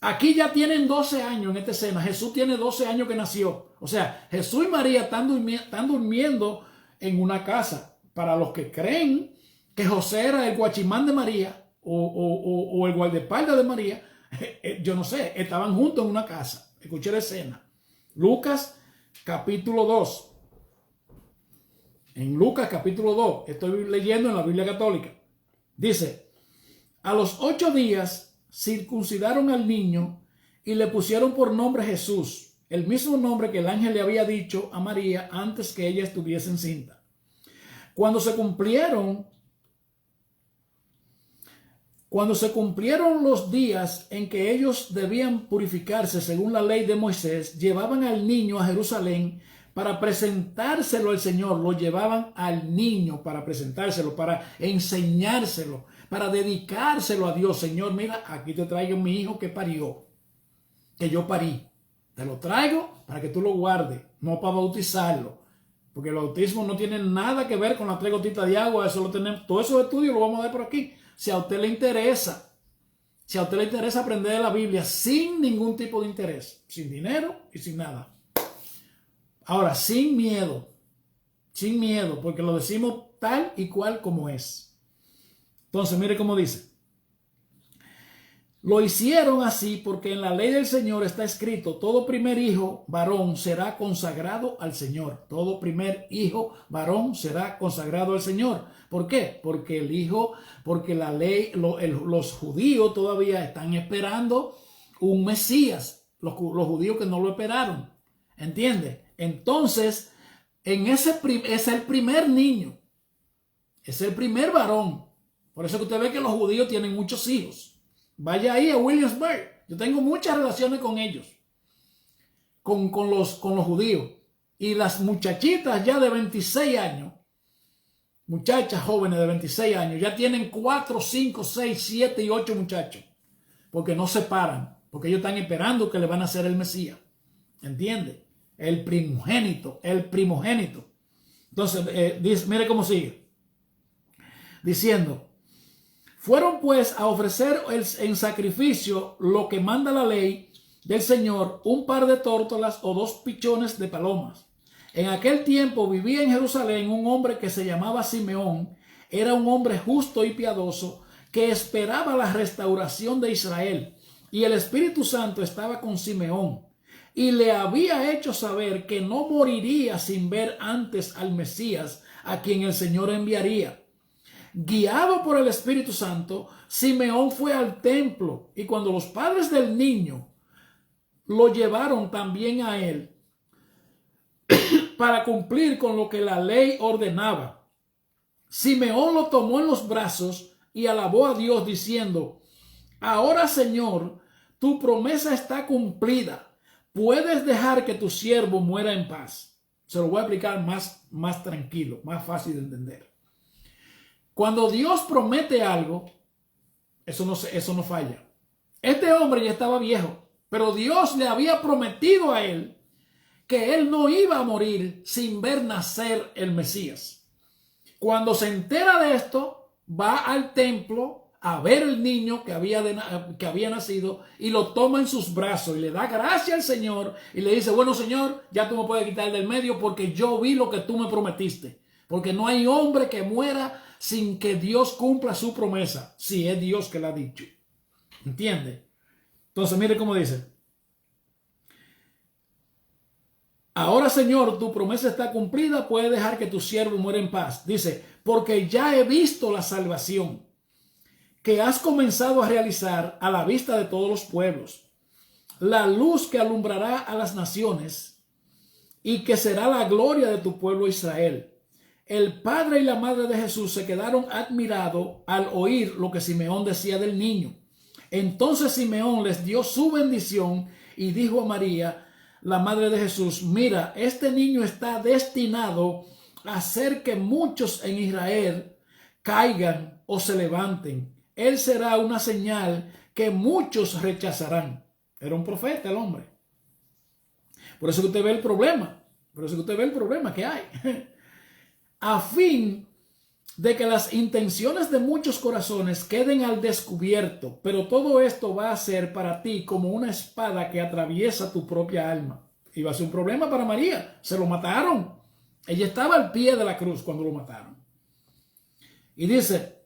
Aquí ya tienen 12 años en esta escena. Jesús tiene 12 años que nació. O sea, Jesús y María están durmiendo en una casa. Para los que creen que José era el guachimán de María o el guardaespaldas de María, yo no sé, estaban juntos en una casa. Escuché la escena. Lucas capítulo 2. En Lucas capítulo 2, estoy leyendo en la Biblia Católica. Dice, a los 8 días circuncidaron al niño y le pusieron por nombre Jesús, el mismo nombre que el ángel le había dicho a María antes que ella estuviese encinta. Cuando se cumplieron los días en que ellos debían purificarse según la ley de Moisés, llevaban al niño a Jerusalén para presentárselo al Señor. Lo llevaban al niño para presentárselo, para enseñárselo, para dedicárselo a Dios. Señor, mira, aquí te traigo mi hijo que parió, que yo parí. Te lo traigo para que tú lo guardes, no para bautizarlo. Porque el bautismo no tiene nada que ver con las 3 gotitas de agua. Eso lo tenemos, todos esos estudios lo vamos a ver por aquí. Si a usted le interesa, aprender de la Biblia sin ningún tipo de interés, sin dinero y sin nada. Ahora, sin miedo, porque lo decimos tal y cual como es. Entonces, mire cómo dice. Lo hicieron así porque en la ley del Señor está escrito, todo primer hijo varón será consagrado al Señor. Todo primer hijo varón será consagrado al Señor. ¿Por qué? Porque la ley, los judíos todavía están esperando un Mesías. Los judíos que no lo esperaron. ¿Entiende? Entonces, es el primer niño. Es el primer varón. Por eso que usted ve que los judíos tienen muchos hijos. Vaya ahí a Williamsburg. Yo tengo muchas relaciones con ellos. Con los judíos. Y las muchachitas ya de 26 años. Muchachas jóvenes de 26 años. Ya tienen 4, 5, 6, 7 y 8 muchachos. Porque no se paran. Porque ellos están esperando que le van a hacer el Mesías. ¿Entiende? el primogénito, el primogénito. Entonces, mire cómo sigue, diciendo, fueron pues a ofrecer en sacrificio lo que manda la ley del Señor, un par de tórtolas o 2 pichones de palomas. En aquel tiempo vivía en Jerusalén un hombre que se llamaba Simeón. Era un hombre justo y piadoso que esperaba la restauración de Israel. Y el Espíritu Santo estaba con Simeón y le había hecho saber que no moriría sin ver antes al Mesías, a quien el Señor enviaría. Guiado por el Espíritu Santo, Simeón fue al templo, y cuando los padres del niño lo llevaron también a él para cumplir con lo que la ley ordenaba, Simeón lo tomó en los brazos y alabó a Dios diciendo, ahora, Señor, tu promesa está cumplida. Puedes dejar que tu siervo muera en paz. Se lo voy a explicar más tranquilo, más fácil de entender. Cuando Dios promete algo, eso no falla. Este hombre ya estaba viejo, pero Dios le había prometido a él que él no iba a morir sin ver nacer el Mesías. Cuando se entera de esto, va al templo a ver el niño que había nacido y lo toma en sus brazos y le da gracias al Señor y le dice, bueno, Señor, ya tú me puedes quitar del medio porque yo vi lo que tú me prometiste. Porque no hay hombre que muera sin que Dios cumpla su promesa, si es Dios que la ha dicho. ¿Entiende? Entonces, mire cómo dice. Ahora, Señor, tu promesa está cumplida, puedes dejar que tu siervo muera en paz. Dice, porque ya he visto la salvación que has comenzado a realizar a la vista de todos los pueblos, la luz que alumbrará a las naciones y que será la gloria de tu pueblo Israel. El padre y la madre de Jesús se quedaron admirados al oír lo que Simeón decía del niño. Entonces Simeón les dio su bendición y dijo a María, la madre de Jesús, mira, este niño está destinado a hacer que muchos en Israel caigan o se levanten. Él será una señal que muchos rechazarán. Era un profeta el hombre. Por eso que usted ve el problema. Por eso que usted ve el problema que hay. A fin de que las intenciones de muchos corazones queden al descubierto. Pero todo esto va a ser para ti como una espada que atraviesa tu propia alma. Y va a ser un problema para María. Se lo mataron. Ella estaba al pie de la cruz cuando lo mataron. Y dice,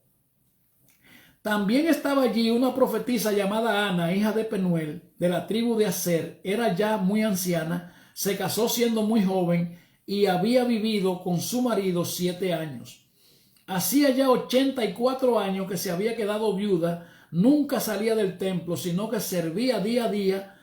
también estaba allí una profetisa llamada Ana, hija de Penuel, de la tribu de Aser. Era ya muy anciana, se casó siendo muy joven y había vivido con su marido 7 años. Hacía ya 84 años que se había quedado viuda, nunca salía del templo, sino que servía día a día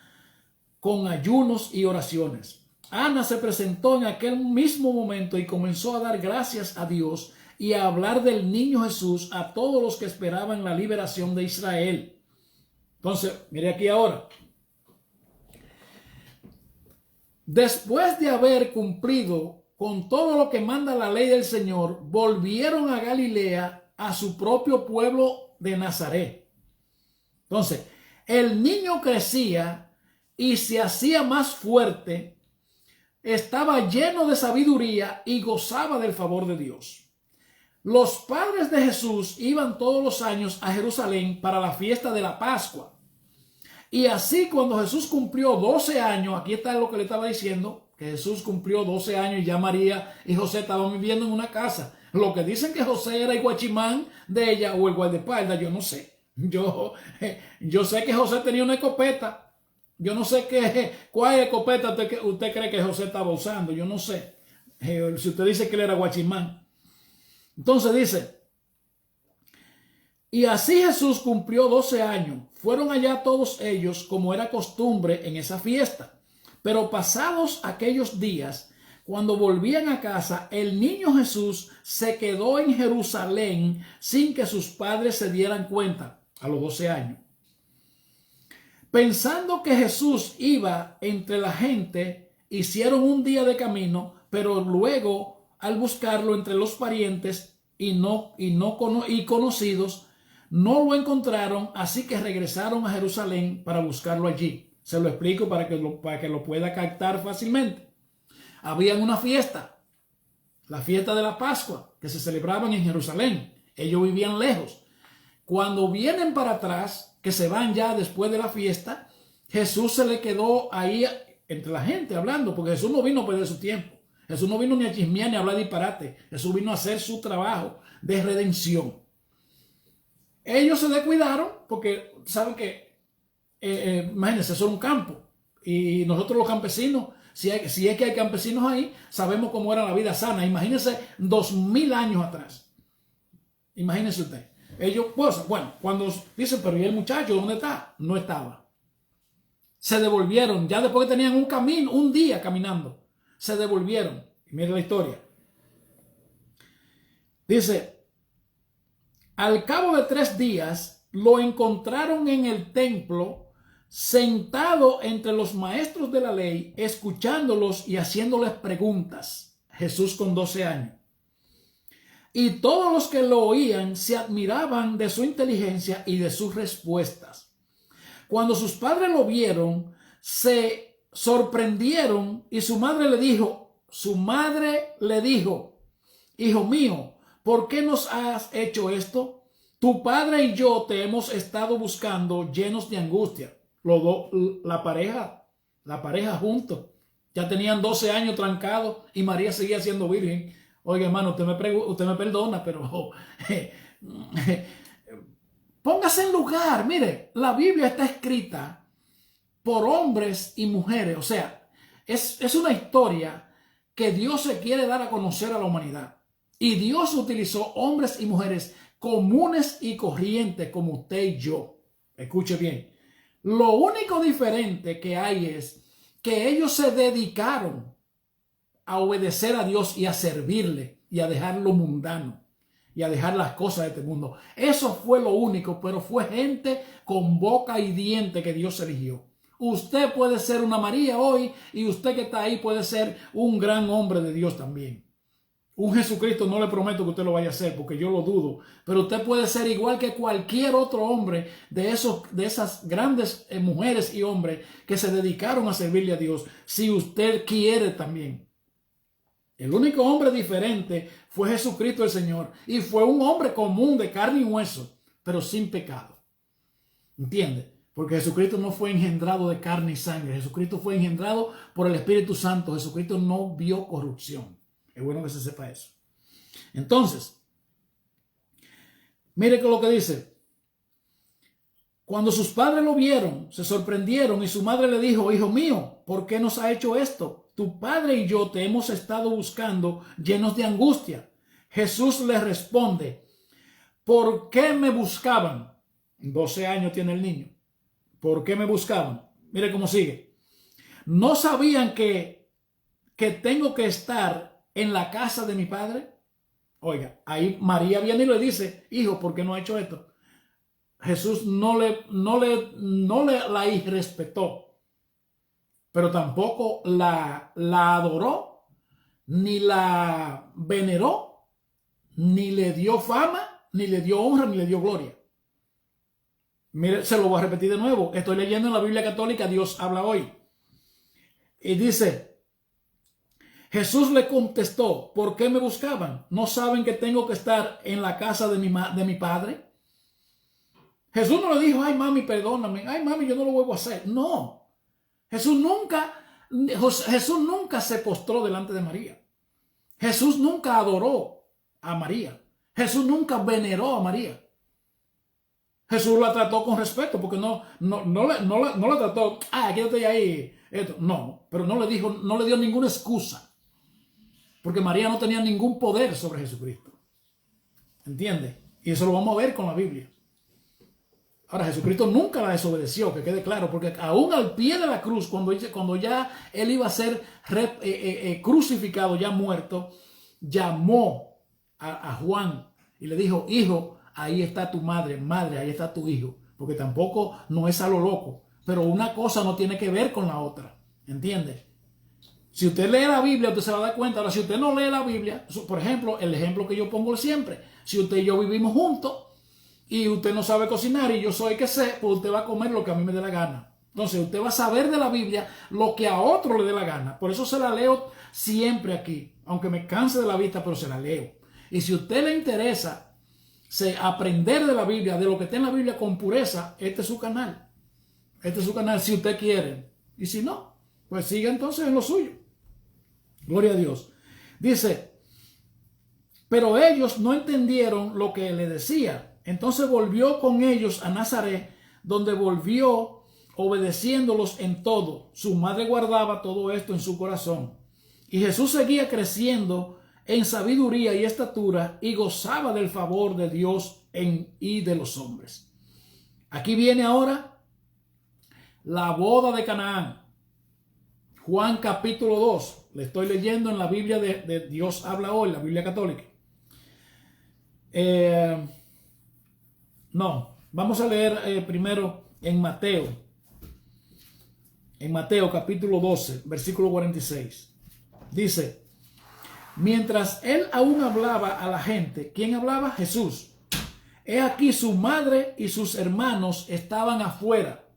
con ayunos y oraciones. Ana se presentó en aquel mismo momento y comenzó a dar gracias a Dios y a hablar del niño Jesús a todos los que esperaban la liberación de Israel. Entonces, mire aquí ahora. Después de haber cumplido con todo lo que manda la ley del Señor, volvieron a Galilea, a su propio pueblo de Nazaret. Entonces, el niño crecía y se hacía más fuerte, estaba lleno de sabiduría y gozaba del favor de Dios. Los padres de Jesús iban todos los años a Jerusalén para la fiesta de la Pascua. Y así cuando Jesús cumplió 12 años, aquí está lo que le estaba diciendo, que Jesús cumplió 12 años y ya María y José estaban viviendo en una casa. Lo que dicen que José era el guachimán de ella o el guardaespaldas, yo no sé. Yo sé que José tenía una escopeta. Yo no sé cuál escopeta usted cree que José estaba usando. Yo no sé. Si usted dice que él era guachimán. Entonces dice, y así Jesús cumplió 12 años. Fueron allá todos ellos como era costumbre en esa fiesta. Pero pasados aquellos días, cuando volvían a casa, el niño Jesús se quedó en Jerusalén sin que sus padres se dieran cuenta a los 12 años. Pensando que Jesús iba entre la gente, hicieron un día de camino, pero luego al buscarlo entre los parientes y conocidos, no lo encontraron, así que regresaron a Jerusalén para buscarlo allí. Se lo explico para que lo pueda captar fácilmente. había una fiesta, la fiesta de la Pascua, que se celebraban en Jerusalén. Ellos vivían lejos. Cuando vienen para atrás, que se van ya después de la fiesta, Jesús se le quedó ahí entre la gente hablando, porque Jesús no vino a perder su tiempo. Jesús no vino ni a chismear ni a hablar disparate. Jesús vino a hacer su trabajo de redención. Ellos se descuidaron porque saben que, imagínense, eso es un campo. Y nosotros los campesinos, si es que hay campesinos ahí, sabemos cómo era la vida sana. Imagínense 2000 años atrás. Imagínense usted. Ellos, pues, bueno, cuando dicen, pero ¿y el muchacho dónde está? No estaba. Se devolvieron, ya después que tenían un camino, un día caminando, se devolvieron. Y mire la historia. Dice, al cabo de 3 días, lo encontraron en el templo, sentado entre los maestros de la ley, escuchándolos y haciéndoles preguntas. Jesús con 12 años. Y todos los que lo oían se admiraban de su inteligencia y de sus respuestas. Cuando sus padres lo vieron, se sorprendieron y su madre le dijo, hijo mío, ¿por qué nos has hecho esto? Tu padre y yo te hemos estado buscando llenos de angustia. La pareja juntos. Ya tenían 12 años trancados y María seguía siendo virgen. Oiga, hermano, usted me perdona, pero póngase en lugar. Mire, la Biblia está escrita por hombres y mujeres. O sea, es una historia que Dios se quiere dar a conocer a la humanidad. Y Dios utilizó hombres y mujeres comunes y corrientes como usted y yo. Escuche bien. Lo único diferente que hay es que ellos se dedicaron a obedecer a Dios y a servirle y a dejar lo mundano y a dejar las cosas de este mundo. Eso fue lo único, pero fue gente con boca y diente que Dios eligió. Usted puede ser una María hoy y usted que está ahí puede ser un gran hombre de Dios también. Un Jesucristo no le prometo que usted lo vaya a hacer porque yo lo dudo, pero usted puede ser igual que cualquier otro hombre de esas grandes mujeres y hombres que se dedicaron a servirle a Dios, si usted quiere también. El único hombre diferente fue Jesucristo el Señor y fue un hombre común de carne y hueso, pero sin pecado. ¿Entiende? Porque Jesucristo no fue engendrado de carne y sangre. Jesucristo fue engendrado por el Espíritu Santo. Jesucristo no vio corrupción. Es bueno que se sepa eso. Entonces, mire lo que dice. Cuando sus padres lo vieron, se sorprendieron y su madre le dijo, hijo mío, ¿por qué nos ha hecho esto? Tu padre y yo te hemos estado buscando llenos de angustia. Jesús le responde, ¿por qué me buscaban? 12 años tiene el niño. ¿Por qué me buscaban? Mire cómo sigue. ¿No sabían que tengo que estar en la casa de mi padre? Oiga, ahí María viene y le dice, hijo, ¿por qué no ha hecho esto? Jesús no la irrespetó, pero tampoco la adoró, ni la veneró, ni le dio fama, ni le dio honra, ni le dio gloria. Mire, se lo voy a repetir de nuevo. Estoy leyendo en la Biblia Católica, Dios habla hoy. Y dice, Jesús le contestó, ¿por qué me buscaban? ¿No saben que tengo que estar en la casa de mi padre? Jesús no le dijo, ay mami, perdóname, ay mami, yo no lo vuelvo a hacer. No, Jesús nunca se postró delante de María. Jesús nunca adoró a María. Jesús nunca veneró a María. Jesús la trató con respeto porque no la trató, quédate ahí. Esto. No, pero no le dio ninguna excusa. Porque María no tenía ningún poder sobre Jesucristo. ¿Entiende? Y eso lo vamos a ver con la Biblia. Ahora, Jesucristo nunca la desobedeció, que quede claro, porque aún al pie de la cruz, cuando ya él iba a ser crucificado, ya muerto, llamó a Juan y le dijo, hijo, ahí está tu madre, ahí está tu hijo, porque tampoco no es a lo loco, pero una cosa no tiene que ver con la otra, ¿entiende? Si usted lee la Biblia, usted se va a dar cuenta. Ahora, si usted no lee la Biblia, por ejemplo, el ejemplo que yo pongo siempre, si usted y yo vivimos juntos, y usted no sabe cocinar y yo soy que sé, pues usted va a comer lo que a mí me dé la gana. Entonces usted va a saber de la Biblia lo que a otro le dé la gana. Por eso se la leo siempre aquí, aunque me canse de la vista, pero se la leo. Y si a usted le interesa aprender de la Biblia, de lo que está en la Biblia con pureza, este es su canal. Este es su canal si usted quiere. Y si no, pues siga entonces en lo suyo. Gloria a Dios. Dice, pero ellos no entendieron lo que le decía. Entonces volvió con ellos a Nazaret, donde volvió obedeciéndolos en todo. Su madre guardaba todo esto en su corazón. Y Jesús seguía creciendo en sabiduría y estatura y gozaba del favor de Dios y de los hombres. Aquí viene ahora la boda de Canaán. Juan capítulo 2. Le estoy leyendo en la Biblia de Dios habla hoy, la Biblia católica. No, vamos a leer primero en Mateo. En Mateo capítulo 12, versículo 46. Dice, mientras él aún hablaba a la gente, ¿quién hablaba? Jesús. He aquí su madre y sus hermanos estaban afuera.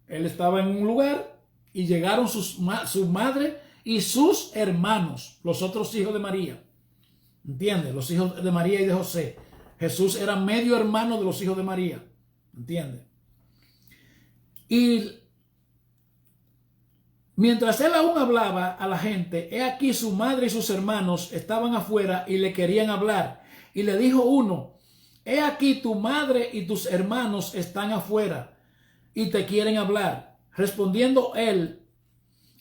Él estaba en un lugar y llegaron su madre y sus hermanos, los otros hijos de María. ¿Entiende? Los hijos de María y de José. Jesús era medio hermano de los hijos de María. ¿Entiende? Y mientras él aún hablaba a la gente, he aquí su madre y sus hermanos estaban afuera y le querían hablar. Y le dijo uno, he aquí tu madre y tus hermanos están afuera y te quieren hablar. Respondiendo él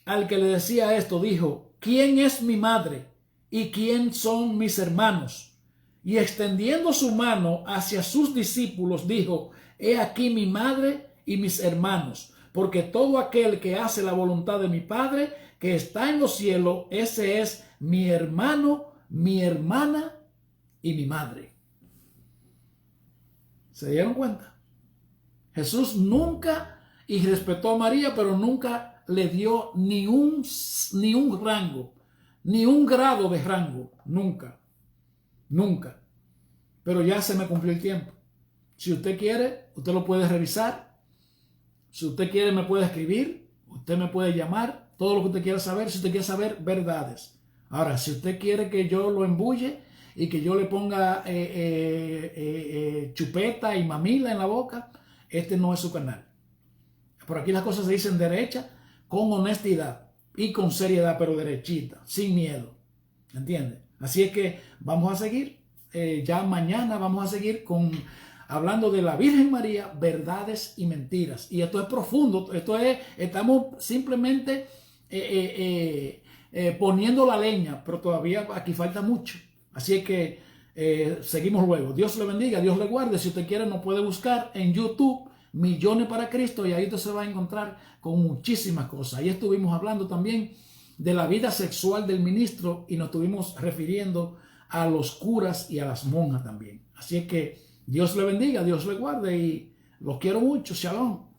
al que le decía esto, dijo, ¿quién es mi madre y quién son mis hermanos? Y extendiendo su mano hacia sus discípulos, dijo, he aquí mi madre y mis hermanos, porque todo aquel que hace la voluntad de mi Padre que está en los cielos, ese es mi hermano, mi hermana y mi madre. ¿Se dieron cuenta? Jesús nunca, y respetó a María, pero nunca le dio ni un rango, ni un grado de rango. Nunca. Nunca. Pero ya se me cumplió el tiempo. Si usted quiere, usted lo puede revisar. Si usted quiere, me puede escribir. Usted me puede llamar. Todo lo que usted quiera saber. Si usted quiere saber verdades. Ahora, si usted quiere que yo lo embulle y que yo le ponga chupeta y mamila en la boca, este no es su canal. Por aquí las cosas se dicen derecha, con honestidad y con seriedad, pero derechita, sin miedo. ¿Entiende? Así es que vamos a seguir. Ya mañana vamos a seguir hablando de la Virgen María, verdades y mentiras. Y esto es profundo. Estamos simplemente poniendo la leña, pero todavía aquí falta mucho. Así es que seguimos luego. Dios le bendiga, Dios le guarde. Si usted quiere, nos puede buscar en YouTube, Millones para Cristo, y ahí usted se va a encontrar con muchísimas cosas. Ahí estuvimos hablando también de la vida sexual del ministro y nos estuvimos refiriendo a los curas y a las monjas también. Así es que Dios le bendiga, Dios le guarde y los quiero mucho. Shalom.